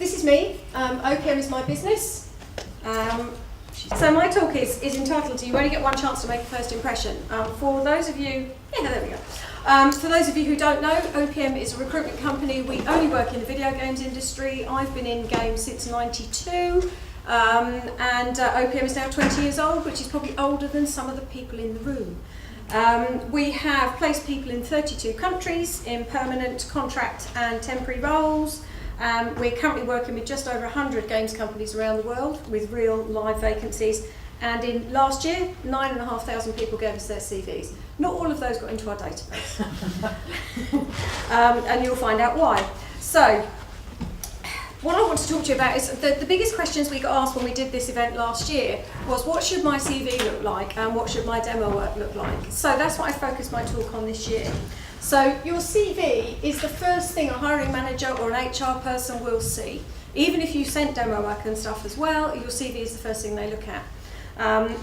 this is me. OPM is my business. So my talk is entitled to "You Only Get One Chance to Make a First Impression." For those of you, there we go. For those of you who don't know, OPM is a recruitment company. We only work in the video games industry. I've been in games since '92, and OPM is now 20 years old, which is probably older than some of the people in the room. We have placed people in 32 countries in permanent, contract and temporary roles. We're currently working with just over 100 games companies around the world with real live vacancies, and in last year 9,500 people gave us their CVs. Not all of those got into our database. And you'll find out why. So what I want to talk to you about is the biggest questions we got asked when we did this event last year was, what should my CV look like and what should my demo work look like? So that's what I focused my talk on this year. So your CV is the first thing a hiring manager or an HR person will see. Even if you sent demo work and stuff as well, your CV is the first thing they look at.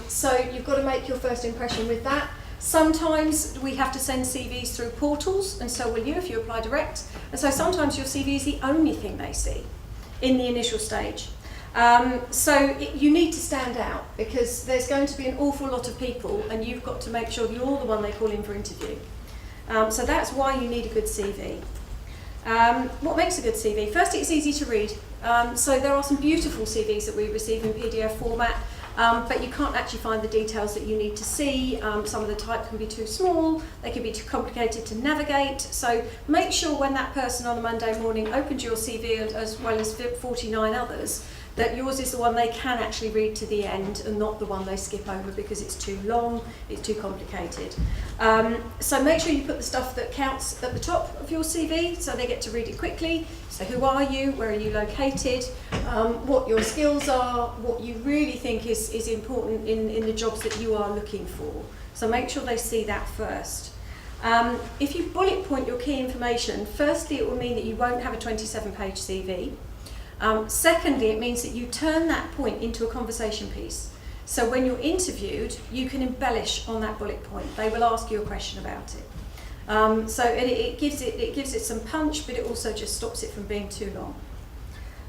So you've got to make your first impression with that. Sometimes we have to send CVs through portals, and so will you if you apply direct. And so sometimes your CV is the only thing they see in the initial stage. You need to stand out because there's going to be an awful lot of people and you've got to make sure you're the one they call in for interview. So that's why you need a good CV. What makes a good CV? First, it's easy to read. So there are some beautiful CVs that we receive in PDF format, but you can't actually find the details that you need to see. Some of the type can be too small, they can be too complicated to navigate. So make sure when that person on a Monday morning opens your CV as well as 49 others, that yours is the one they can actually read to the end and not the one they skip over because it's too long, it's too complicated. So make sure you put the stuff that counts at the top of your CV so they get to read it quickly. So who are you, where are you located, what your skills are, what you really think is important in the jobs that you are looking for. So make sure they see that first. If you bullet point your key information, firstly it will mean that you won't have a 27-page CV. Secondly, it means that you turn that point into a conversation piece. So when you're interviewed, you can embellish on that bullet point. They will ask you a question about it. So it gives it some punch, but it also just stops it from being too long.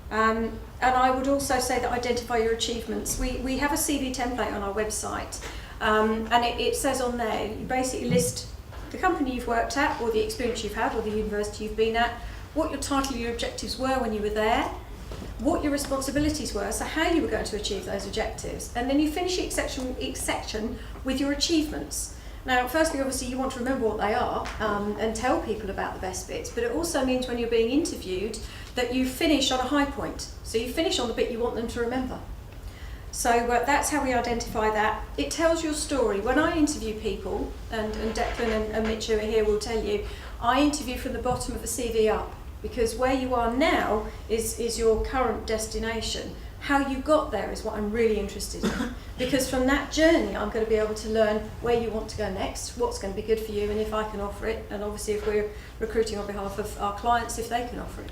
And I would also say that identify your achievements. We have a CV template on our website, and it says on there, you basically list the company you've worked at, or the experience you've had, or the university you've been at, what your title, your objectives were when you were there, what your responsibilities were, so how you were going to achieve those objectives, and then you finish each section with your achievements. Now, firstly, obviously, you want to remember what they are and tell people about the best bits, but it also means when you're being interviewed that you finish on a high point. So you finish on the bit you want them to remember. So that's how we identify that. It tells your story. When I interview people, and Declan and Mitch who are here will tell you, I interview from the bottom of the CV up, because where you are now is your current destination. How you got there is what I'm really interested in. Because from that journey, I'm going to be able to learn where you want to go next, what's going to be good for you, and if I can offer it, and obviously if we're recruiting on behalf of our clients, if they can offer it.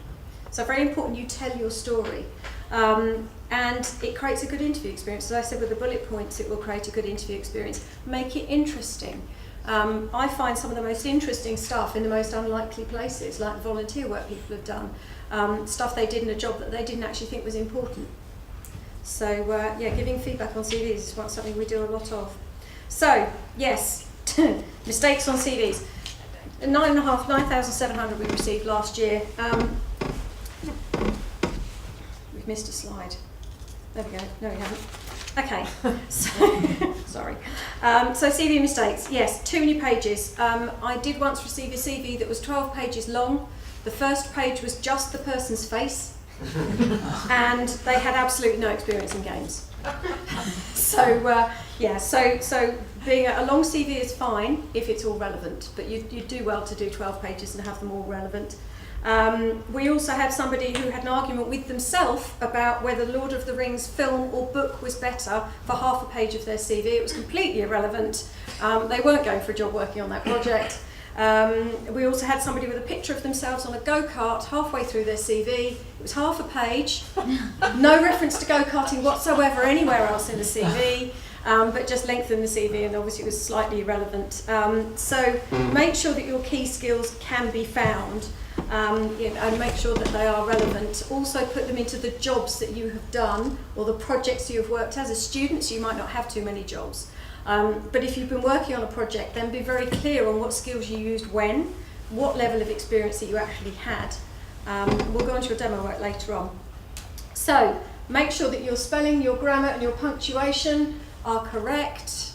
So very important you tell your story. And it creates a good interview experience. As I said, with the bullet points, it will create a good interview experience. Make it interesting. I find some of the most interesting stuff in the most unlikely places, like volunteer work people have done, stuff they did in a job that they didn't actually think was important. So giving feedback on CVs is something we do a lot of. So yes, mistakes on CVs. 9,700 we received last year. We've missed a slide. There we go. No, we haven't. Okay, so, sorry. So CV mistakes, yes, too many pages. I did once receive a CV that was 12 pages long. The first page was just the person's face, and they had absolutely no experience in games. So being a long CV is fine if it's all relevant, but you do well to do 12 pages and have them all relevant. We also had somebody who had an argument with themselves about whether Lord of the Rings film or book was better for half a page of their CV. It was completely irrelevant. They weren't going for a job working on that project. We also had somebody with a picture of themselves on a go-kart halfway through their CV. It was half a page, no reference to go-karting whatsoever anywhere else in the CV. but just lengthen the CV, and obviously it was slightly irrelevant. So make sure that your key skills can be found, and make sure that they are relevant. Also put them into the jobs that you have done or the projects you have worked as. As students, you might not have too many jobs. But if you've been working on a project, then be very clear on what skills you used when, what level of experience that you actually had. We'll go on to your demo work later on. So make sure that your spelling, your grammar and your punctuation are correct.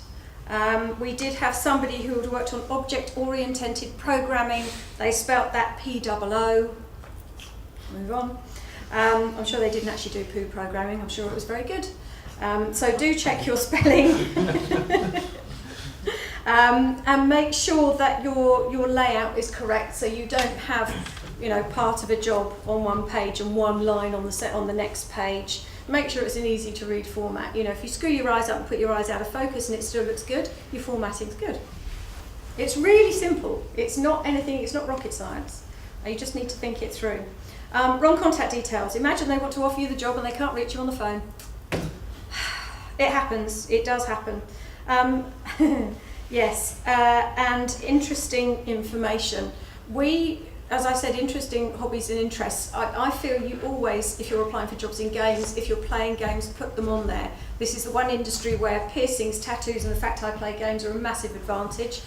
We did have somebody who had worked on object-oriented programming. They spelt that P-O-O. Move on. I'm sure they didn't actually do poo programming. I'm sure it was very good. So do check your spelling. And make sure that your layout is correct, so you don't have, part of a job on one page and one line on the next page. Make sure it's an easy to read format. If you screw your eyes up and put your eyes out of focus and it still looks good, your formatting's good. It's really simple. It's not anything, it's not rocket science. You just need to think it through. Wrong contact details. Imagine they want to offer you the job and they can't reach you on the phone. It happens, it does happen. Yes, and interesting information. As I said, interesting hobbies and interests. I feel you always, if you're applying for jobs in games, if you're playing games, put them on there. This is the one industry where piercings, tattoos and the fact I play games are a massive advantage.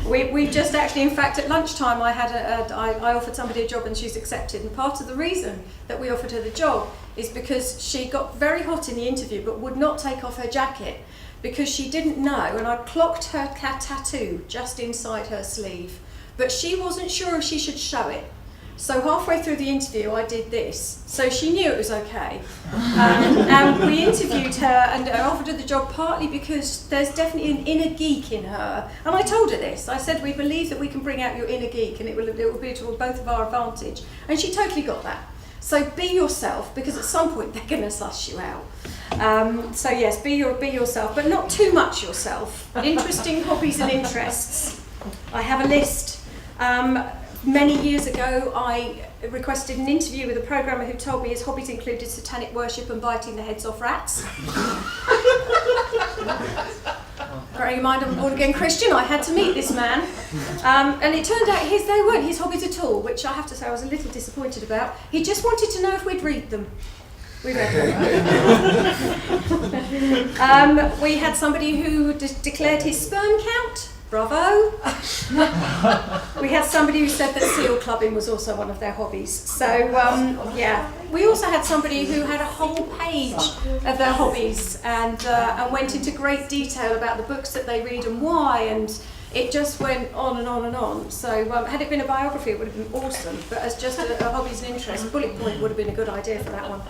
We've just actually, in fact, at lunchtime I offered somebody a job and she's accepted. And part of the reason that we offered her the job is because she got very hot in the interview but would not take off her jacket because she didn't know, and I clocked her tattoo just inside her sleeve. But she wasn't sure if she should show it. So halfway through the interview, I did this. So she knew it was okay. And we interviewed her and I offered her the job partly because there's definitely an inner geek in her. And I told her this. I said, we believe that we can bring out your inner geek and it will be to both of our advantage. And she totally got that. So be yourself, because at some point they're going to suss you out. So yes, be yourself, but not too much yourself. Interesting hobbies and interests. I have a list. Many years ago, I requested an interview with a programmer who told me his hobbies included satanic worship and biting the heads off rats. Bearing in mind I'm a born-again Christian, I had to meet this man. And it turned out they weren't his hobbies at all, which I have to say I was a little disappointed about. He just wanted to know if we'd read them. We read them. We had somebody who declared his sperm count. Bravo. We had somebody who said that seal clubbing was also one of their hobbies. So, yeah. We also had somebody who had a whole page of their hobbies and went into great detail about the books that they read and why, and it just went on and on and on. So, had it been a biography, it would have been awesome. But as just a hobbies and interests, bullet point would have been a good idea for that one.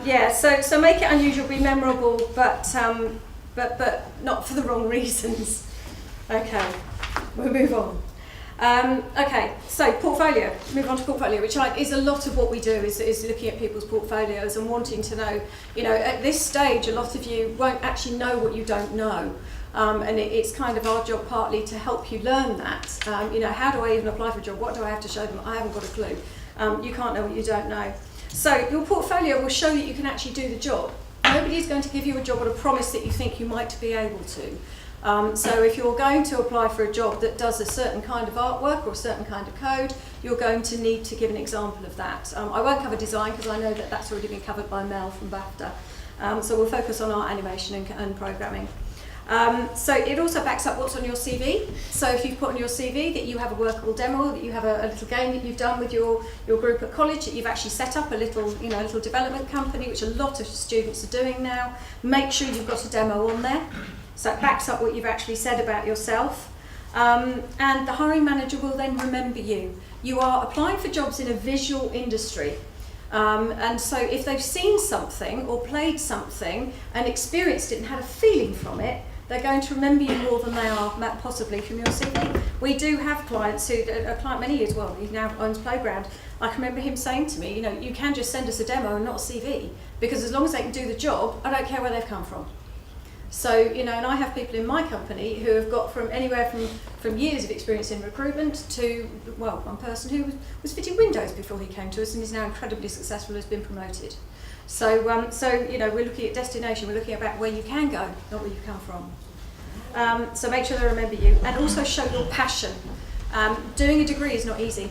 Yeah, so make it unusual, be memorable, but not for the wrong reasons. Okay, we'll move on. Okay, so portfolio. Move on to portfolio, which is a lot of what we do is looking at people's portfolios and wanting to know, at this stage, a lot of you won't actually know what you don't know. And it's kind of our job partly to help you learn that. How do I even apply for a job? What do I have to show them? I haven't got a clue. You can't know what you don't know. So your portfolio will show that you can actually do the job. Nobody's going to give you a job on a promise that you think you might be able to. So if you're going to apply for a job that does a certain kind of artwork or a certain kind of code, you're going to need to give an example of that. I won't cover design because I know that that's already been covered by Mel from BAFTA. So we'll focus on art, animation and programming. So it also backs up what's on your CV. So if you've put on your CV that you have a workable demo, that you have a little game that you've done with your group at college, that you've actually set up a little development company, which a lot of students are doing now, make sure you've got a demo on there. So it backs up what you've actually said about yourself. And the hiring manager will then remember you. You are applying for jobs in a visual industry. And so if they've seen something or played something and experienced it and had a feeling from it, they're going to remember you more than they are possibly from your CV. We do have clients a client many years, well, he now owns Playground. I can remember him saying to me, you can just send us a demo and not a CV, because as long as they can do the job, I don't care where they've come from. So, you know, and I have people in my company who have got from anywhere from years of experience in recruitment to, well, one person who was fitting windows before he came to us and is now incredibly successful, has been promoted. So, you know, we're looking at destination, we're looking about where you can go, not where you come from. So make sure they remember you, and also show your passion. Doing a degree is not easy.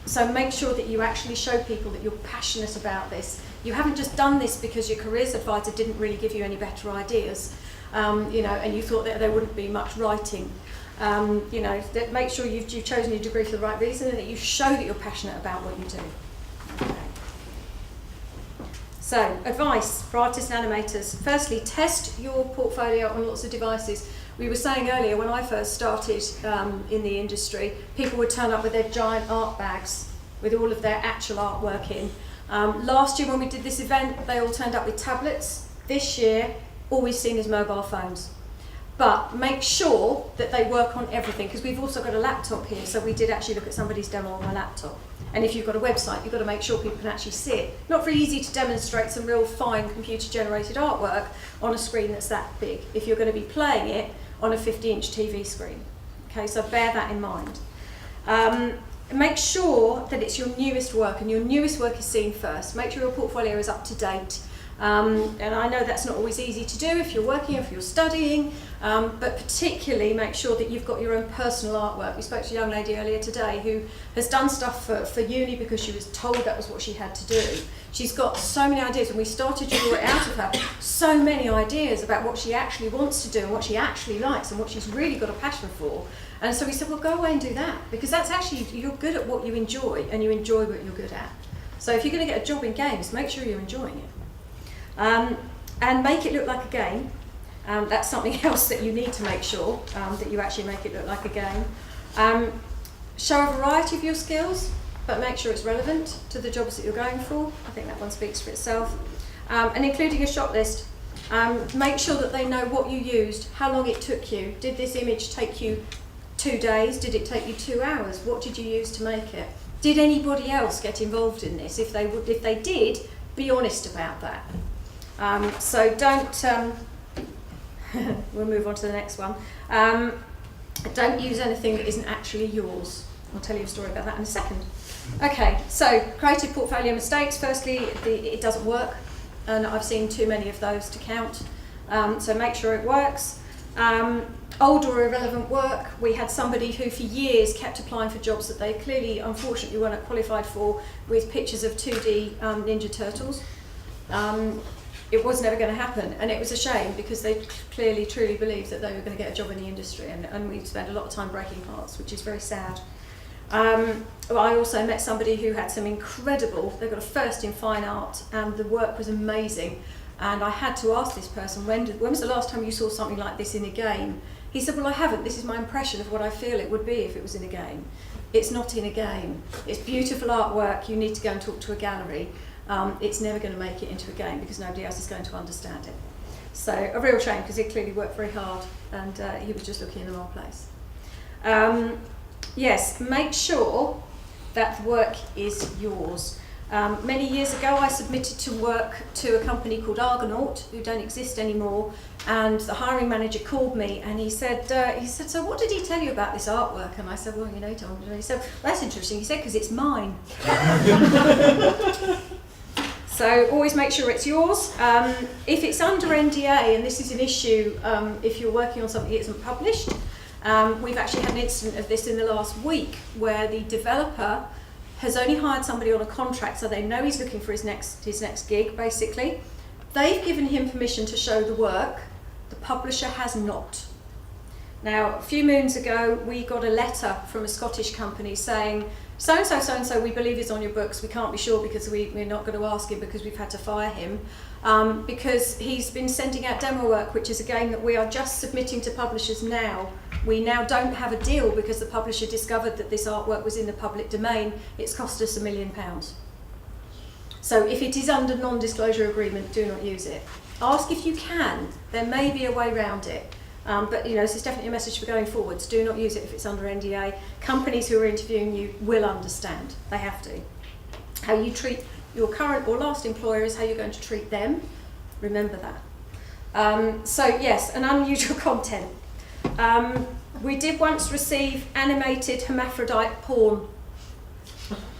So make sure that you actually show people that you're passionate about this. You haven't just done this because your careers advisor didn't really give you any better ideas, you know, and you thought that there wouldn't be much writing. You know, that make sure you've chosen your degree for the right reason and that you show that you're passionate about what you do. Okay. So, advice for artists and animators. Firstly, test your portfolio on lots of devices. We were saying earlier, when I first started in the industry, people would turn up with their giant art bags with all of their actual artwork in. Last year when we did this event, they all turned up with tablets. This year, all we've seen is mobile phones. But make sure that they work on everything, because we've also got a laptop here, so we did actually look at somebody's demo on a laptop. And if you've got a website, you've got to make sure people can actually see it. Not very easy to demonstrate some real fine computer-generated artwork on a screen that's that big, if you're going to be playing it on a 50-inch TV screen. Okay, so bear that in mind. Make sure that it's your newest work, and your newest work is seen first. Make sure your portfolio is up to date. And I know that's not always easy to do if you're working, if you're studying, but particularly make sure that you've got your own personal artwork. We spoke to a young lady earlier today who has done stuff for uni because she was told that was what she had to do. She's got so many ideas, and we started to draw it out of her, so many ideas about what she actually wants to do and what she actually likes and what she's really got a passion for. And so we said, well, go away and do that, because that's actually, you're good at what you enjoy, and you enjoy what you're good at. So if you're going to get a job in games, make sure you're enjoying it. And make it look like a game. That's something else that you need to make sure, that you actually make it look like a game. Show a variety of your skills, but make sure it's relevant to the jobs that you're going for. I think that one speaks for itself. And including a shot list. Make sure that they know what you used, how long it took you. Did this image take you 2 days? Did it take you 2 hours? What did you use to make it? Did anybody else get involved in this? If they did, be honest about that. So don't, we'll move on to the next one. Don't use anything that isn't actually yours. I'll tell you a story about that in a second. Okay, so creative portfolio mistakes. Firstly, it doesn't work, and I've seen too many of those to count. So make sure it works. Old or irrelevant work. We had somebody who for years kept applying for jobs that they clearly, unfortunately, weren't qualified for, with pictures of 2D Ninja Turtles. It was never going to happen, and it was a shame because they clearly, truly believed that they were going to get a job in the industry, and we spent a lot of time breaking hearts, which is very sad. I also met somebody who had some incredible, they got a first in fine art, and the work was amazing. And I had to ask this person, when was the last time you saw something like this in a game? He said, well, I haven't. This is my impression of what I feel it would be if it was in a game. It's not in a game. It's beautiful artwork. You need to go and talk to a gallery. It's never going to make it into a game because nobody else is going to understand it. So a real shame, because he clearly worked very hard, and he was just looking in the wrong place. Yes, make sure that the work is yours. Many years ago I submitted to work to a company called Argonaut, who don't exist anymore, and the hiring manager called me and he said, so what did he tell you about this artwork? And I said, well, you know, he told me. He said, that's interesting. He said, because it's mine. So always make sure it's yours. If it's under NDA, and this is an issue if you're working on something that isn't published, we've actually had an incident of this in the last week where the developer has only hired somebody on a contract, so they know he's looking for his next gig, basically. They've given him permission to show the work. The publisher has not. Now, a few moons ago, we got a letter from a Scottish company saying, so-and-so, we believe is on your books. We can't be sure because we're not going to ask him because we've had to fire him. Because he's been sending out demo work, which is a game that we are just submitting to publishers now. We now don't have a deal because the publisher discovered that this artwork was in the public domain. It's cost us £1 million. So if it is under non-disclosure agreement, do not use it. Ask if you can. There may be a way around it. But you know, this is definitely a message for going forwards. Do not use it if it's under NDA. Companies who are interviewing you will understand. They have to. How you treat your current or last employer is how you're going to treat them. Remember that. So yes, an unusual content. We did once receive animated hermaphrodite porn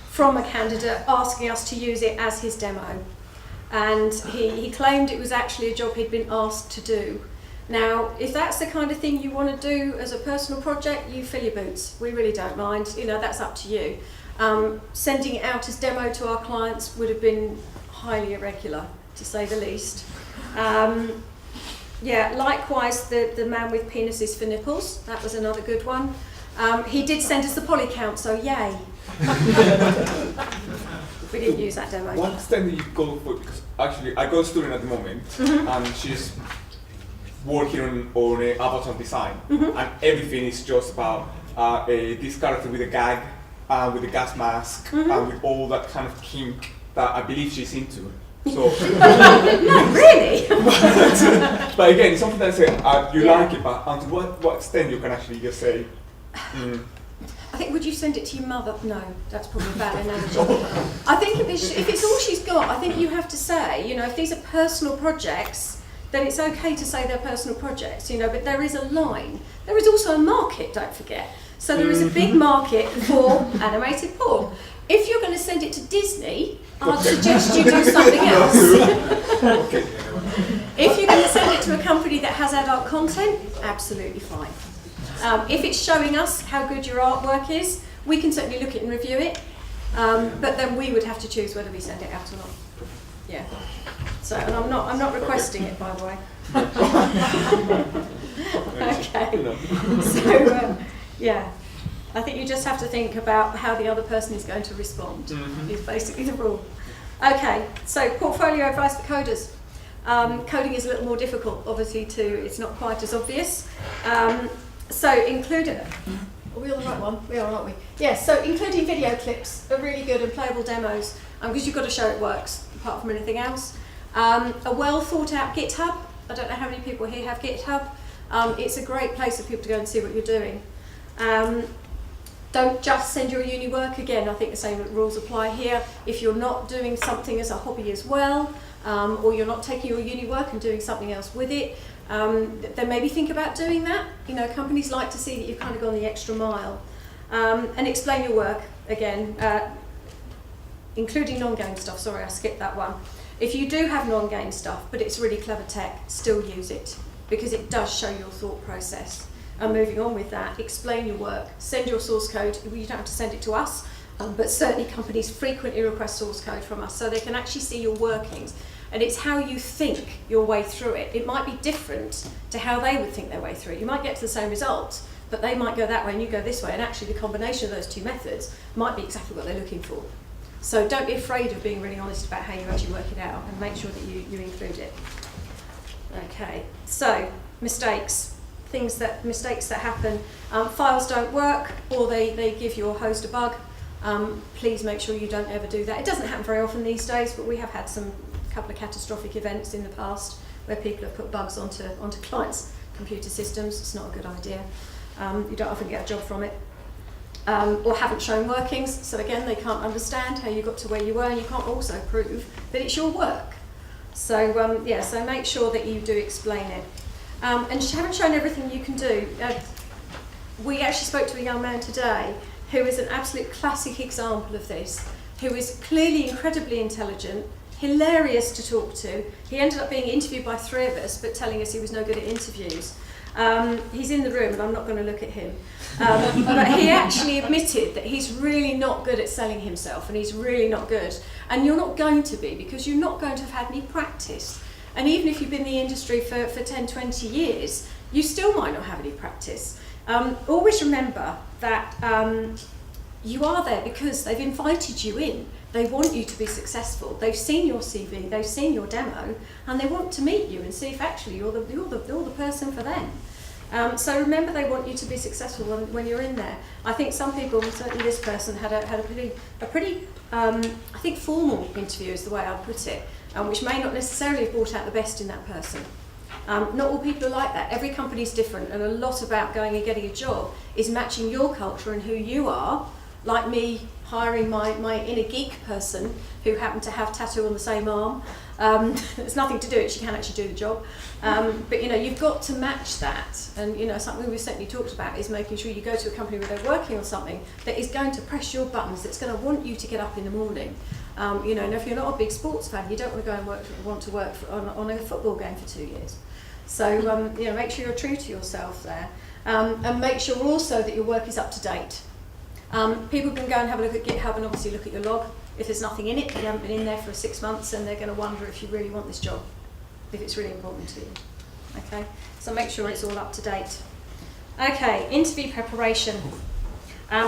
from a candidate asking us to use it as his demo. And he claimed it was actually a job he'd been asked to do. Now, if that's the kind of thing you want to do as a personal project, you fill your boots. We really don't mind. You know, that's up to you. Sending it out as demo to our clients would have been highly irregular, to say the least. Yeah, likewise, the man with penises for nipples, that was another good one. He did send us the poly count, so yay. We didn't use that demo. What extent do you go for? Because actually, I got a student at the moment, and she's working on a avatar design, and everything is just about this character with a gag, with a gas mask, and with all that kind of kink that I believe she's into. So, not really. but again, it's something that say you like it, but until what extent you can actually just say. I think, would you send it to your mother? No, that's probably a bad analogy. I think if it's all she's got, I think you have to say, you know, if these are personal projects, then it's okay to say they're personal projects, you know, but there is a line. There is also a market, don't forget. So there is a big market for animated porn. If you're going to send it to Disney, I'd suggest you do something else. If you're going to send it to a company that has adult content, absolutely fine. If it's showing us how good your artwork is, we can certainly look at it and review it, but then we would have to choose whether we send it out or not. Yeah. So, and I'm not requesting it, by the way. Okay. So, yeah. I think you just have to think about how the other person is going to respond, is basically the rule. Okay, so portfolio advice for coders. Coding is a little more difficult, obviously, it's not quite as obvious. So include it. Are we on the right one? We are, aren't we? Yes, so including video clips are really good and playable demos, because you've got to show it works, apart from anything else. A well thought out GitHub. I don't know how many people here have GitHub. It's a great place for people to go and see what you're doing. Don't just send your uni work. Again, I think the same rules apply here. If you're not doing something as a hobby as well, or you're not taking your uni work and doing something else with it, then maybe think about doing that. You know, companies like to see that you've kind of gone the extra mile. And explain your work, again, including non-game stuff. Sorry, I skipped that one. If you do have non-game stuff, but it's really clever tech, still use it, because it does show your thought process. And moving on with that, explain your work, send your source code. You don't have to send it to us, but certainly companies frequently request source code from us so they can actually see your workings. And it's how you think your way through it. It might be different to how they would think their way through it. You might get to the same result, but they might go that way and you go this way, and actually the combination of those two methods might be exactly what they're looking for. So don't be afraid of being really honest about how you actually work it out, and make sure that you include it. Okay, so mistakes that happen. Files don't work, or they give your host a bug. Please make sure you don't ever do that. It doesn't happen very often these days, but we have had a couple of catastrophic events in the past where people have put bugs onto clients' computer systems. It's not a good idea. You don't often get a job from it. Or haven't shown workings, so again they can't understand how you got to where you were, and you can't also prove that it's your work. So so make sure that you do explain it. And haven't shown everything you can do. We actually spoke to a young man today who is an absolute classic example of this, who is clearly incredibly intelligent, hilarious to talk to. He ended up being interviewed by 3 of us, but telling us he was no good at interviews. He's in the room, and I'm not going to look at him. But he actually admitted that he's really not good at selling himself, and he's really not good. And you're not going to be, because you're not going to have had any practice. And even if you've been in the industry for 10, 20 years, you still might not have any practice. Always remember that you are there because they've invited you in. They want you to be successful. They've seen your CV, they've seen your demo, and they want to meet you and see if actually you're the person for them. So remember, they want you to be successful when you're in there. I think some people, certainly this person, had a pretty I think formal interview is the way I'd put it, which may not necessarily have brought out the best in that person. Not all people are like that. Every company's different, and a lot about going and getting a job is matching your culture and who you are, like me hiring my inner geek person who happened to have tattoo on the same arm. There's nothing to do it, she can actually do the job. But you've got to match that, and something we've certainly talked about is making sure you go to a company where they're working on something that is going to press your buttons, that's going to want you to get up in the morning. And if you're not a big sports fan, you don't want to go and want to work on a football game for 2 years. So make sure you're true to yourself there, and make sure also that your work is up to date. People can go and have a look at GitHub and obviously look at your log. If there's nothing in it, you haven't been in there for 6 months, and they're going to wonder if you really want this job, if it's really important to you. Okay, so make sure it's all up to date. Okay, interview preparation.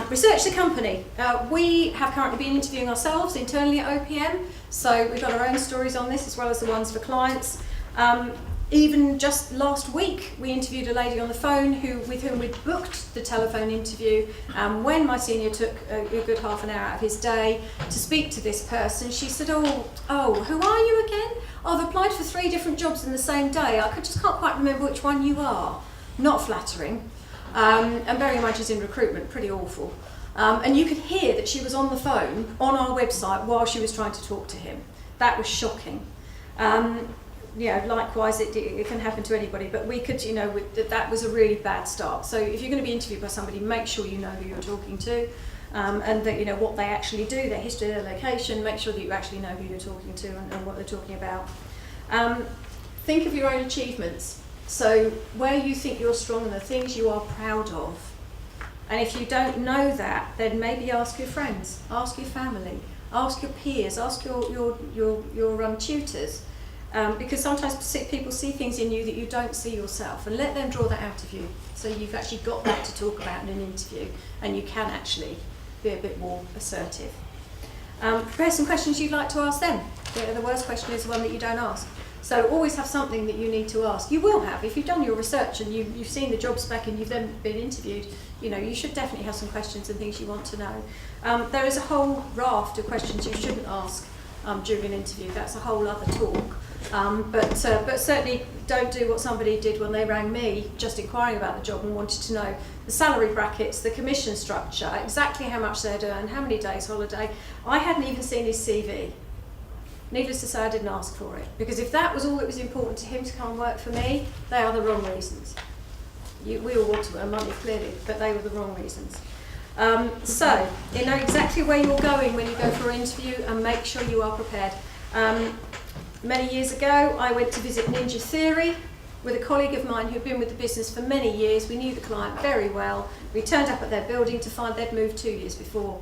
Research the company. We have currently been interviewing ourselves internally at OPM, so we've got our own stories on this as well as the ones for clients. Even just last week, we interviewed a lady on the phone with whom we'd booked the telephone interview. When my senior took a good half an hour out of his day to speak to this person, she said, oh, who are you again? I've applied for 3 different jobs in the same day. I just can't quite remember which one you are. Not flattering. And bearing in mind she's in recruitment, pretty awful. And you could hear that she was on the phone on our website while she was trying to talk to him. That was shocking. Likewise, it can happen to anybody, but we could, that was a really bad start. So if you're going to be interviewed by somebody, make sure you know who you're talking to, and that what they actually do, their history, their location. Make sure that you actually know who you're talking to and what they're talking about. Think of your own achievements. So where you think you're strong and the things you are proud of. And if you don't know that, then maybe ask your friends, ask your family, ask your peers, ask your tutors. Because sometimes people see things in you that you don't see yourself, and let them draw that out of you, so you've actually got that to talk about in an interview, and you can actually be a bit more assertive. Prepare some questions you'd like to ask them. The worst question is the one that you don't ask. So always have something that you need to ask. You will have, if you've done your research and you've seen the job spec and you've then been interviewed, you should definitely have some questions and things you want to know. There is a whole raft of questions you shouldn't ask during an interview. That's a whole other talk. But certainly don't do what somebody did when they rang me just inquiring about the job and wanted to know the salary brackets, the commission structure, exactly how much they'd earn, how many days holiday. I hadn't even seen his CV. Needless to say, I didn't ask for it, because if that was all that was important to him to come and work for me, they are the wrong reasons. We all want to earn money, clearly, but they were the wrong reasons. So you know exactly where you're going when you go for an interview, and make sure you are prepared. Many years ago, I went to visit Ninja Theory with a colleague of mine who'd been with the business for many years. We knew the client very well. We turned up at their building to find they'd moved 2 years before.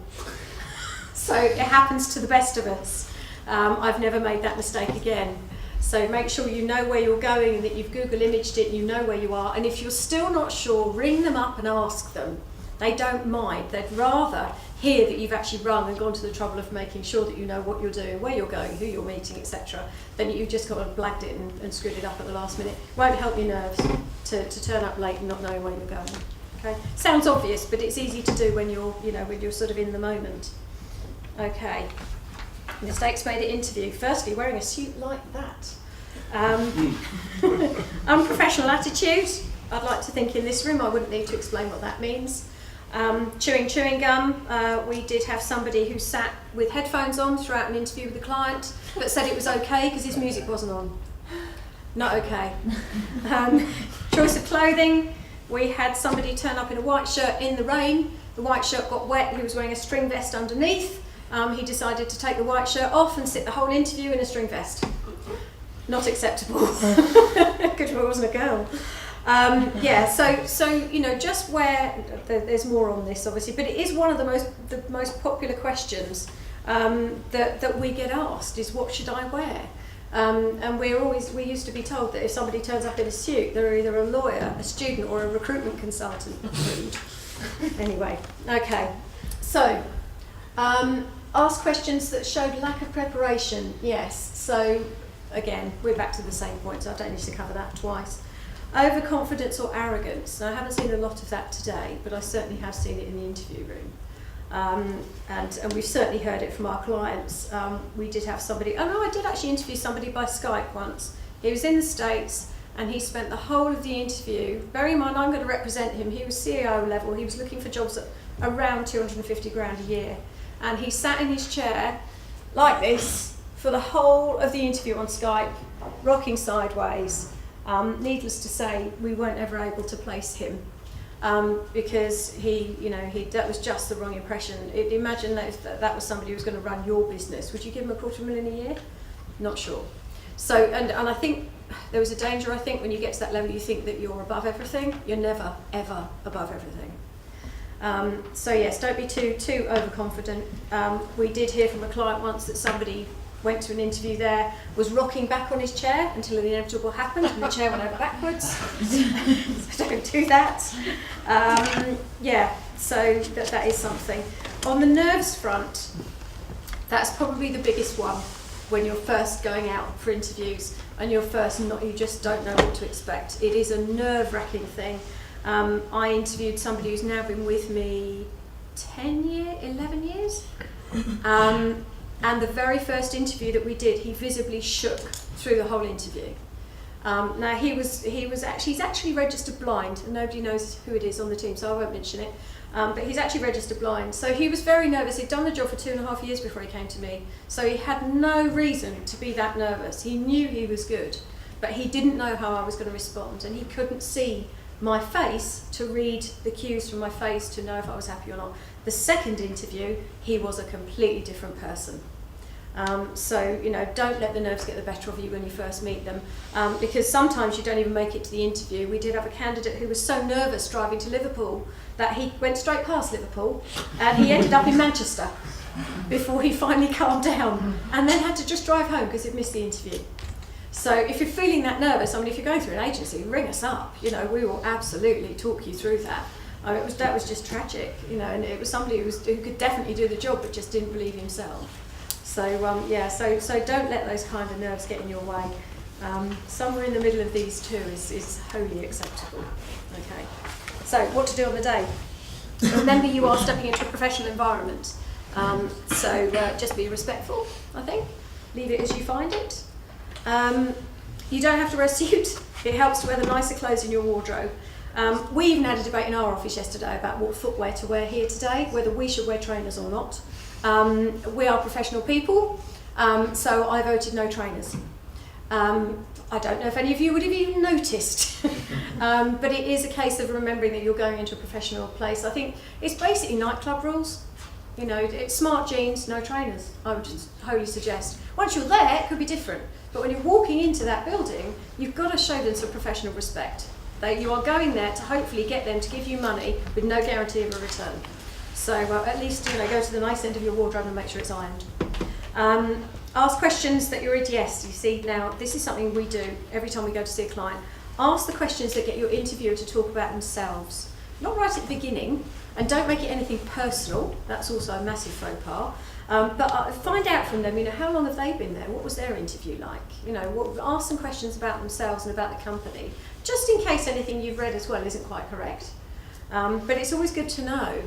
So it happens to the best of us. I've never made that mistake again. So make sure you know where you're going and that you've Google imaged it and you know where you are. And if you're still not sure, ring them up and ask them. They don't mind. They'd rather hear that you've actually rung and gone to the trouble of making sure that you know what you're doing, where you're going, who you're meeting, etc., than you've just got and blagged it and screwed it up at the last minute. Won't help your nerves to turn up late and not knowing where you're going. Okay, sounds obvious, but it's easy to do when you're sort of in the moment. Okay. Mistakes made at interview. Firstly, wearing a suit like that. Unprofessional attitude. I'd like to think in this room I wouldn't need to explain what that means. Chewing gum. We did have somebody who sat with headphones on throughout an interview with the client, but said it was okay because his music wasn't on. Not okay. Choice of clothing. We had somebody turn up in a white shirt in the rain. The white shirt got wet. He was wearing a string vest underneath. He decided to take the white shirt off and sit the whole interview in a string vest. Not acceptable. Good job it wasn't a girl. So just where there's more on this obviously, but it is one of the most popular questions that we get asked is, what should I wear? And we used to be told that if somebody turns up in a suit, they're either a lawyer, a student, or a recruitment consultant. Anyway, okay. So ask questions that showed lack of preparation. Yes. So again, we're back to the same point, so I don't need to cover that twice. Overconfidence or arrogance. Now, I haven't seen a lot of that today, but I certainly have seen it in the interview room. And we've certainly heard it from our clients. We did have somebody, I did actually interview somebody by Skype once. He was in the States and he spent the whole of the interview, bearing in mind I'm going to represent him, he was CEO level, he was looking for jobs at around 250 grand a year. and he sat in his chair like this for the whole of the interview on Skype, rocking sideways. Needless to say, we weren't ever able to place him because that was just the wrong impression. Imagine that if that was somebody who was going to run your business, would you give him $250,000 a year? Not sure. So, and I think there was a danger, I think, when you get to that level, you think that you're above everything. You're never, ever above everything. So yes, don't be too overconfident. We did hear from a client once that somebody went to an interview there, was rocking back on his chair until the inevitable happened and the chair went over backwards. So don't do that. So that is something. On the nerves front, that's probably the biggest one when you're first going out for interviews and you just don't know what to expect. It is a nerve-wracking thing. I interviewed somebody who's now been with me 11 years. And the very first interview that we did, he visibly shook through the whole interview. Now he's actually registered blind, and nobody knows who it is on the team, so I won't mention it. But he's actually registered blind, so he was very nervous. He'd done the job for 2.5 years before he came to me, so he had no reason to be that nervous. He knew he was good, but he didn't know how I was going to respond, and he couldn't see my face to read the cues from my face to know if I was happy or not. The second interview, he was a completely different person. So don't let the nerves get the better of you when you first meet them, because sometimes you don't even make it to the interview. We did have a candidate who was so nervous driving to Liverpool that he went straight past Liverpool and he ended up in Manchester before he finally calmed down, and then had to just drive home because he'd missed the interview. So if you're feeling that nervous, if you're going through an agency, ring us up. We will absolutely talk you through that. That was just tragic, and it was somebody who could definitely do the job but just didn't believe himself. So so don't let those kind of nerves get in your way. Somewhere in the middle of these two is wholly acceptable. Okay. So what to do on the day? Remember, you are stepping into a professional environment. So just be respectful, I think. Leave it as you find it. You don't have to wear a suit. It helps to wear the nicer clothes in your wardrobe. We even had a debate in our office yesterday about what footwear to wear here today, whether we should wear trainers or not. We are professional people, so I voted no trainers. I don't know if any of you would have even noticed, but it is a case of remembering that you're going into a professional place. I think it's basically nightclub rules. It's smart jeans, no trainers, I would just wholly suggest. Once you're there, it could be different, but when you're walking into that building, you've got to show them some professional respect. That you are going there to hopefully get them to give you money with no guarantee of a return. So at least go to the nice end of your wardrobe and make sure it's ironed. Ask questions that you're yes. You see, now this is something we do every time we go to see a client. Ask the questions that get your interviewer to talk about themselves. Not right at the beginning, and don't make it anything personal. That's also a massive faux pas. But find out from them, how long have they been there? What was their interview like? Ask some questions about themselves and about the company, just in case anything you've read as well isn't quite correct. But it's always good to know,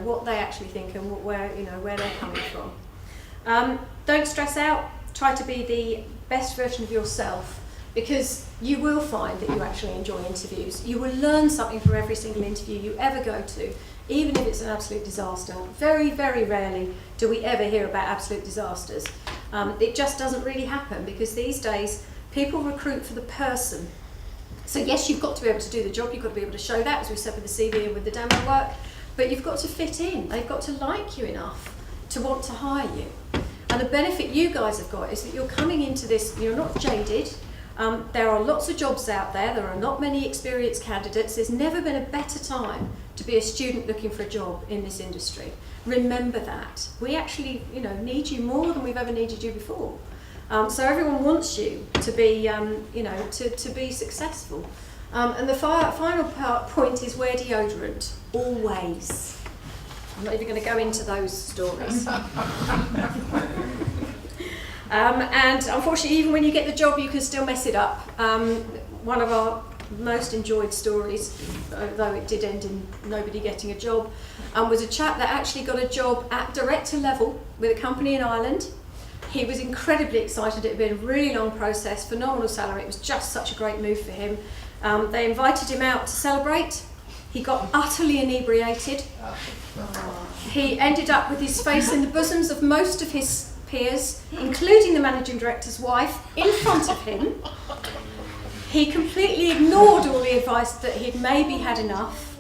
what they actually think and where they're coming from. Don't stress out. Try to be the best version of yourself, because you will find that you actually enjoy interviews. You will learn something from every single interview you ever go to, even if it's an absolute disaster. Very, very rarely do we ever hear about absolute disasters. It just doesn't really happen, because these days people recruit for the person. So yes, you've got to be able to do the job, you've got to be able to show that, as we said with the CV and with the demo work, but you've got to fit in. They've got to like you enough to want to hire you. And the benefit you guys have got is that you're coming into this, you're not jaded. There are lots of jobs out there. There are not many experienced candidates. There's never been a better time to be a student looking for a job in this industry. Remember that. We actually, need you more than we've ever needed you before. So everyone wants you to be, to be successful. And the final point is wear deodorant, always. I'm not even going to go into those stories. And unfortunately, even when you get the job, you can still mess it up. One of our most enjoyed stories, though it did end in nobody getting a job, was a chap that actually got a job at director level with a company in Ireland. He was incredibly excited. It had been a really long process, phenomenal salary. It was just such a great move for him. They invited him out to celebrate. He got utterly inebriated. He ended up with his face in the bosoms of most of his peers, including the managing director's wife, in front of him. He completely ignored all the advice that he'd maybe had enough.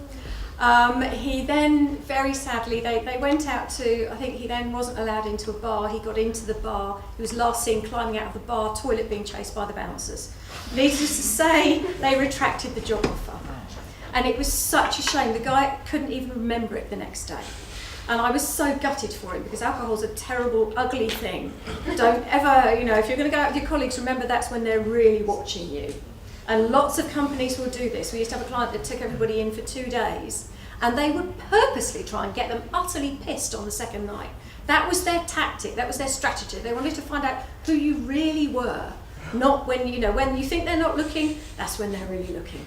He then, very sadly, they went out to, I think he then wasn't allowed into a bar. He got into the bar. He was last seen climbing out of the bar toilet being chased by the bouncers. Needless to say, they retracted the job offer. And it was such a shame. The guy couldn't even remember it the next day. And I was so gutted for him, because alcohol's a terrible, ugly thing. Don't ever, if you're going to go out with your colleagues, remember that's when they're really watching you. And lots of companies will do this. We used to have a client that took everybody in for 2 days, and they would purposely try and get them utterly pissed on the second night. That was their tactic, that was their strategy. They wanted to find out who you really were, not when you think they're not looking, that's when they're really looking.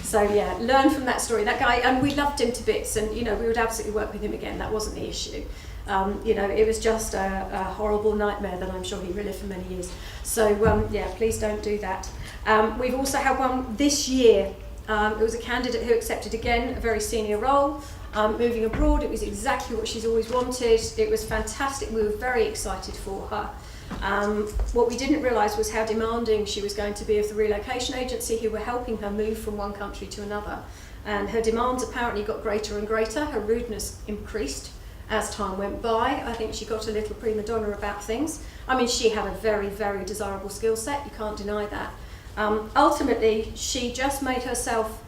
So yeah, learn from that story. That guy, and we loved him to bits, and we would absolutely work with him again. That wasn't the issue. It was just a horrible nightmare that I'm sure he relived for many years. So please don't do that. We've also had one this year. It was a candidate who accepted again a very senior role, moving abroad. It was exactly what she's always wanted. It was fantastic. We were very excited for her. What we didn't realise was how demanding she was going to be of the relocation agency who were helping her move from one country to another. And her demands apparently got greater and greater. Her rudeness increased as time went by. I think she got a little prima donna about things. I mean, she had a very, very desirable skill set. You can't deny that. Ultimately, she just made herself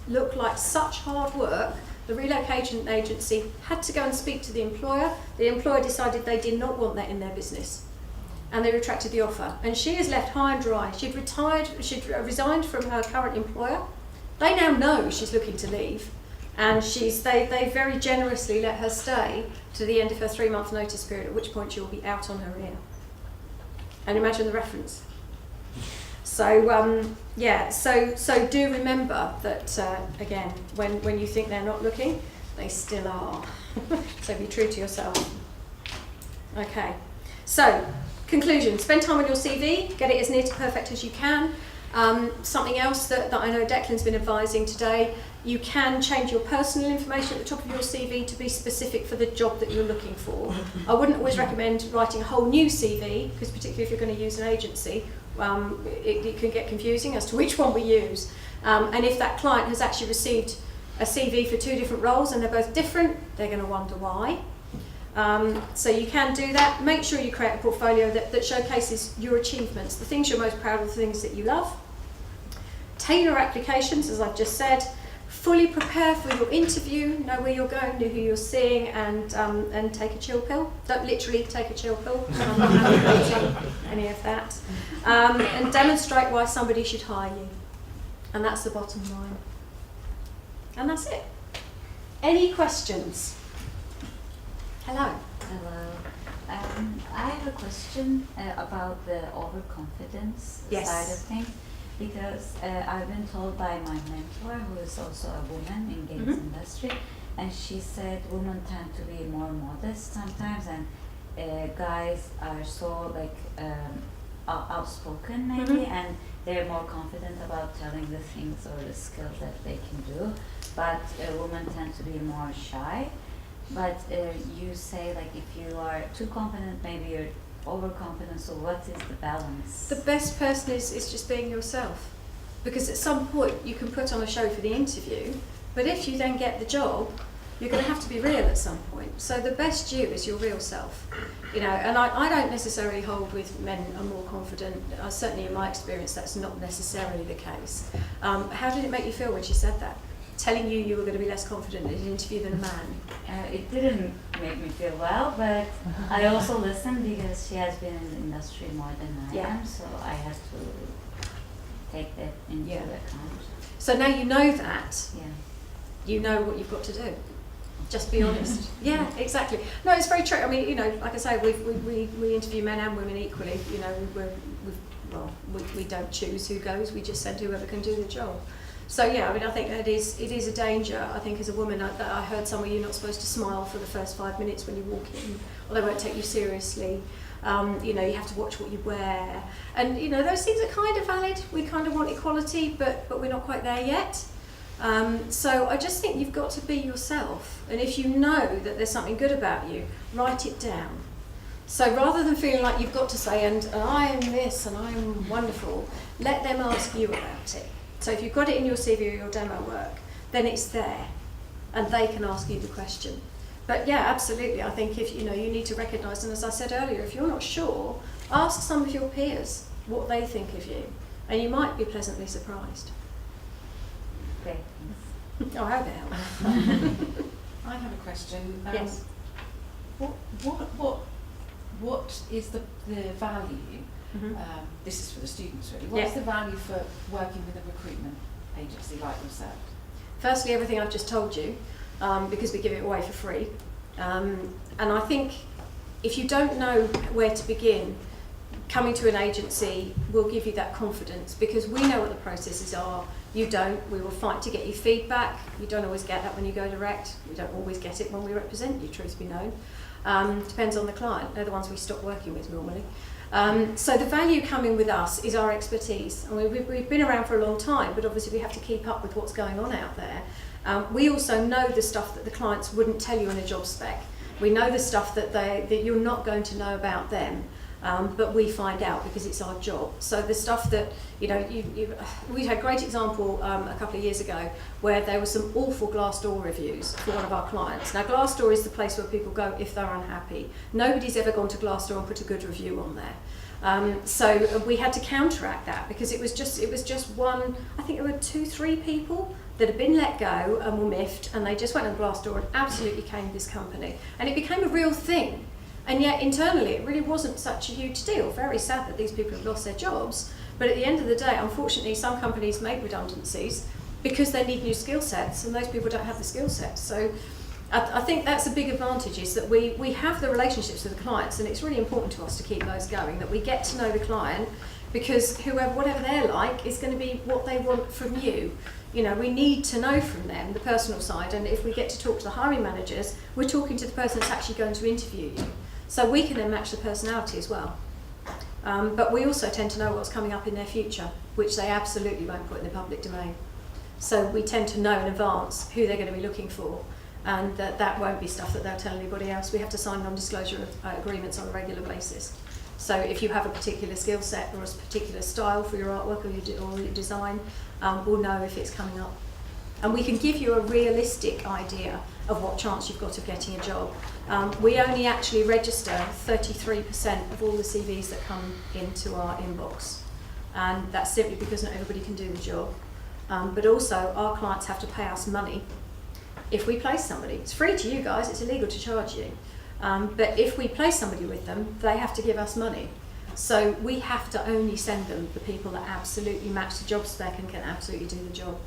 look like such hard work. The relocation agency had to go and speak to the employer. The employer decided they did not want that in their business, and they retracted the offer. And she is left high and dry. She'd resigned from her current employer. They now know she's looking to leave, and they very generously let her stay to the end of her 3-month notice period, at which point she will be out on her ear. And imagine the reference. So so do remember that again, when you think they're not looking, they still are. So be true to yourself. Okay. So conclusion: spend time on your CV, get it as near to perfect as you can. Something else that I know Declan's been advising today: you can change your personal information at the top of your CV to be specific for the job that you're looking for. I wouldn't always recommend writing a whole new CV, because particularly if you're going to use an agency, it can get confusing as to which one we use. And if that client has actually received a CV for 2 different roles and they're both different, they're going to wonder why. So you can do that. Make sure you create a portfolio that showcases your achievements, the things you're most proud of, the things that you love. Tailor applications, as I've just said. Fully prepare for your interview, know where you're going, know who you're seeing, and take a chill pill. Don't literally take a chill pill, I'm not advocating any of that. And demonstrate why somebody should hire you. And that's the bottom line. And that's it. Any questions? Hello. Hello. I have a question about the overconfidence Yes. side of things, because I've been told by my mentor, who is also a woman in games industry, and she said women tend to be more modest sometimes, and guys are so outspoken maybe, and they're more confident about telling the things or the skills that they can do, but women tend to be more shy. But you say if you are too confident, maybe you're overconfident, so what is the balance? The best person is just being yourself, because at some point you can put on a show for the interview, but if you then get the job, you're going to have to be real at some point. So the best you is your real self, and I don't necessarily hold with men are more confident. Certainly in my experience that's not necessarily the case. How did it make you feel when she said that? Telling you were going to be less confident in an interview than a man? It didn't make me feel well, but I also listened because she has been in the industry more than I am, so I had to take that into account. So now you know that. Yeah. You know what you've got to do. Just be honest. Yeah, exactly. No, it's very true. I mean, like I say, we interview men and women equally. We don't choose who goes. We just send whoever can do the job. So yeah, I mean, I think that it is a danger. I think as a woman, I heard somewhere you're not supposed to smile for the first 5 minutes when you walk in, or they won't take you seriously. You have to watch what you wear, and those things are kind of valid. We kind of want equality, but we're not quite there yet. So I just think you've got to be yourself, and if you know that there's something good about you, write it down. So rather than feeling like you've got to say, and I am this and I am wonderful, let them ask you about it. So if you've got it in your CV or your demo work, then it's there, and they can ask you the question. But yeah, absolutely, I think if you need to recognise, and as I said earlier, if you're not sure, ask some of your peers what they think of you, and you might be pleasantly surprised. Great. Oh, I hope it helps. I have a question. Yes. What is the value? Mhm. This is for the students really. What Yeah. is the value for working with a recruitment agency like yourself? Firstly, everything I've just told you, because we give it away for free. And I think if you don't know where to begin, coming to an agency will give you that confidence, because we know what the processes are. You don't. We will fight to get you feedback. You don't always get that when you go direct. We don't always get it when we represent you, truth be known. Depends on the client. They're the ones we stop working with normally. So the value coming with us is our expertise. I mean, we've been around for a long time, but obviously we have to keep up with what's going on out there. We also know the stuff that the clients wouldn't tell you in a job spec. We know the stuff that you're not going to know about them, but we find out because it's our job. So the stuff that, we had a great example a couple of years ago where there were some awful Glassdoor reviews for one of our clients. Now Glassdoor is the place where people go if they're unhappy. Nobody's ever gone to Glassdoor and put a good review on there. So we had to counteract that because it was just one, I think there were 2-3 people that had been let go and were miffed, and they just went on Glassdoor and absolutely came this company. And it became a real thing. And yet internally it really wasn't such a huge deal. Very sad that these people have lost their jobs, but at the end of the day, unfortunately, some companies make redundancies because they need new skill sets, and those people don't have the skill sets. So I think that's a big advantage, is that we have the relationships with the clients, and it's really important to us to keep those going, that we get to know the client, because whatever they're like is going to be what they want from you. We need to know from them the personal side, and if we get to talk to the hiring managers, we're talking to the person that's actually going to interview you. So we can then match the personality as well. But we also tend to know what's coming up in their future, which they absolutely won't put in the public domain. So we tend to know in advance who they're going to be looking for, and that won't be stuff that they'll tell anybody else. We have to sign non-disclosure agreements on a regular basis. So if you have a particular skill set or a particular style for your artwork or your design, we'll know if it's coming up. And we can give you a realistic idea of what chance you've got of getting a job. We only actually register 33% of all the CVs that come into our inbox. And that's simply because not everybody can do the job. But also our clients have to pay us money if we place somebody. It's free to you guys, it's illegal to charge you. But if we place somebody with them, they have to give us money. So we have to only send them the people that absolutely match the job spec and can absolutely do the job.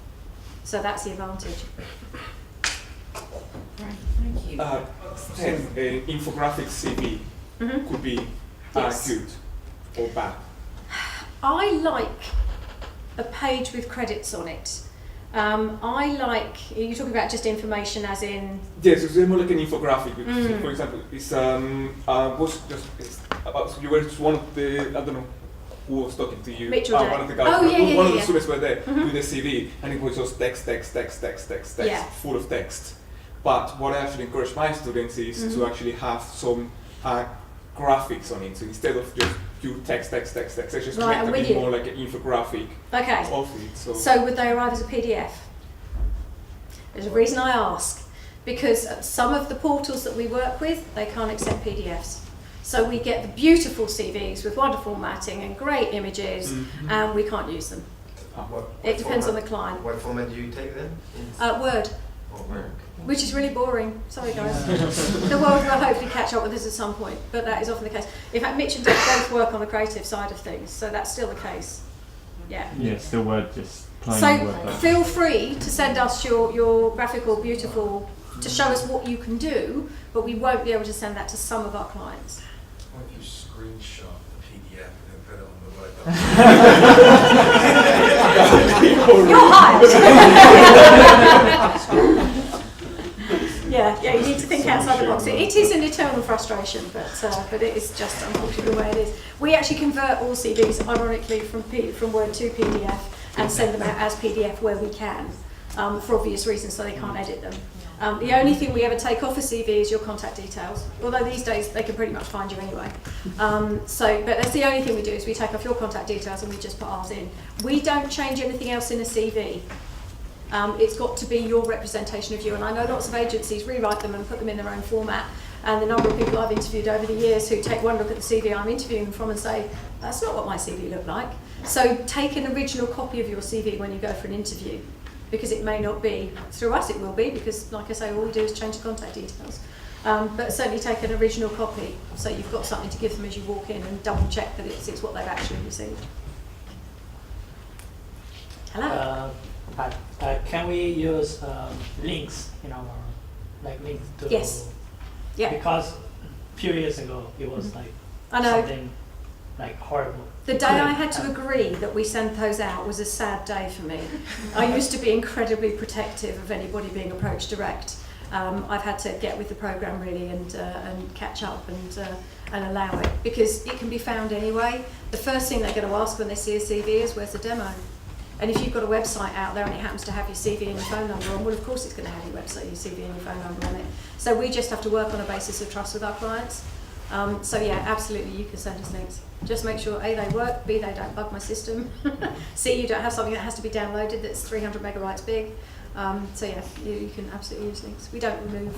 So that's the advantage. Right, thank you. An infographic CV could be Yes. good or bad. I like a page with credits on it. You're talking about just information as in... Yes, it's more like an infographic. For example, it's you were just one of the, I don't know who was talking to you. Mitchell one of the guys, one of the students were there with the CV, and it was just text, Yeah. full of text. But what I actually encourage my students is to actually have some graphics on it. So instead of just you text, I just Right, make it more like an infographic Okay. of it. So would they arrive as a PDF? There's a reason I ask. Because some of the portals that we work with, they can't accept PDFs. So we get the beautiful CVs with wonderful matting and great images, and we can't use them. It depends on the client. What format do you take then? Word, Or Word? which is really boring. Sorry guys. The world will hopefully catch up with us at some point, but that is often the case. In fact, Mitch and Dave both work on the creative side of things, so that's still the case. Yeah. Yeah, still Word, just plain So Word. feel free to send us your graphical, beautiful, to show us what you can do, but we won't be able to send that to some of our clients. What if you screenshot the PDF and then put it on the Word document? You're hired! Yeah, you need to think outside the box. It is an eternal frustration, but it is just unfortunately the way it is. We actually convert all CVs, ironically, from Word to PDF and send them out as PDF where we can. for obvious reasons, so they can't edit them. The only thing we ever take off a CV is your contact details, although these days they can pretty much find you anyway. But that's the only thing we do, is we take off your contact details and we just put ours in. We don't change anything else in a CV. It's got to be your representation of you, and I know lots of agencies rewrite them and put them in their own format, and the number of people I've interviewed over the years who take one look at the CV I'm interviewing them from and say, that's not what my CV looked like. So take an original copy of your CV when you go for an interview, because it may not be. Through us it will be, because like I say, all we do is change the contact details. But certainly take an original copy, so you've got something to give them as you walk in, and double check that it's what they've actually received. Hello? Can we use links in our, like links to? Yes. Yeah. Because a few years ago it was like I know. something like horrible. The day I had to agree that we sent those out was a sad day for me. I used to be incredibly protective of anybody being approached direct. I've had to get with the programme really and catch up and allow it, because it can be found anyway. The first thing they're going to ask when they see a CV is, where's the demo? And if you've got a website out there and it happens to have your CV and your phone number on, well, of course it's going to have your website, your CV and your phone number on it. So we just have to work on a basis of trust with our clients. So yeah, absolutely, you can send us links. Just make sure A, they work, B, they don't bug my system, C, you don't have something that has to be downloaded that's 300 megabytes big. So yeah, you can absolutely use links. We don't remove,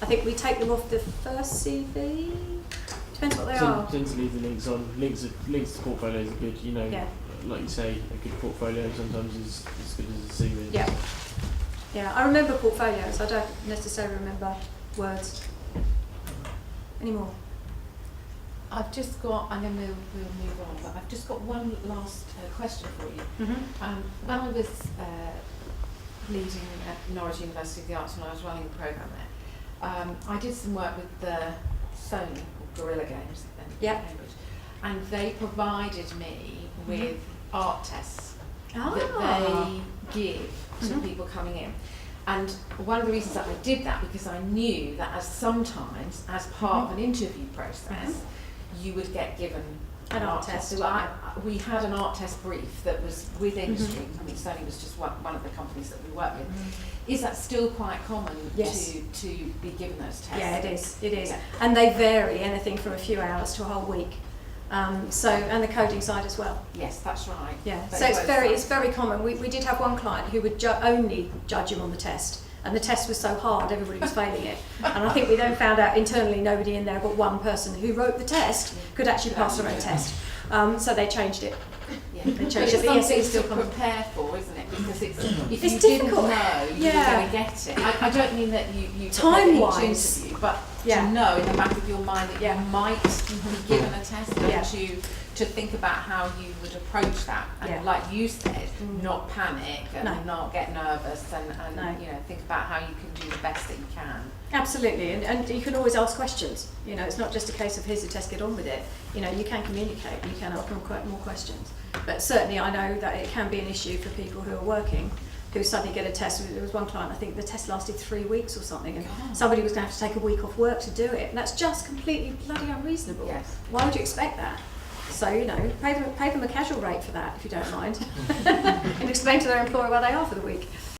I think we take them off the first CV. Depends what they are. Tend to leave the links on. Links to portfolios are good, you know. Yeah. Like you say, a good portfolio sometimes is as good as a CV. Yeah. Yeah, I remember portfolios. I don't necessarily remember words anymore. I've just got, and then we'll move on, but I've just got one last question for you. Mm-hmm. When I was leading at Norwich University of the Arts, when I was running the programme there, I did some work with the Sony, or Guerrilla Games in Cambridge, and they provided me with art tests that they give to people coming in. And one of the reasons that I did that, because I knew that as sometimes, as part of an interview process, you would get given an art test. So we had an art test brief that was with industry. I mean, Sony was just one of the companies that we work with. Is that still quite common to be given those tests? Yeah, it is. Yeah. And they vary, anything from a few hours to a whole week. And the coding side as well. Yes, that's right. Yeah, They so it's both very common. We did have one client who would only judge you on the test, and the test was so hard everybody was failing it. And I think we then found out internally nobody in there but one person who wrote the test could actually pass their own test. So they changed it. Yeah. They But changed it's it. But yes, something it's still to common. prepare for, isn't it? Because if It's you difficult. didn't know you were going to get it, I don't mean that you Time-wise. prepare each interview, but to know in the back of your mind that you might be given a test, and to think about how you would approach that, and like you said, not panic and not get nervous, and you know, think about how you can do the best that you can. Absolutely, and you can always ask questions. You know, it's not just a case of here's the test, get on with it. You know, you can communicate, you can ask more questions. But certainly I know that it can be an issue for people who are working, who suddenly get a test. There was one client, I think the test lasted 3 weeks or something, and somebody was going to have to take a week off work to do it. And that's just completely bloody unreasonable. Yes. Why would you expect that? So, you know, pay them a casual rate for that, if you don't mind. And explain to their employer where they are for the week.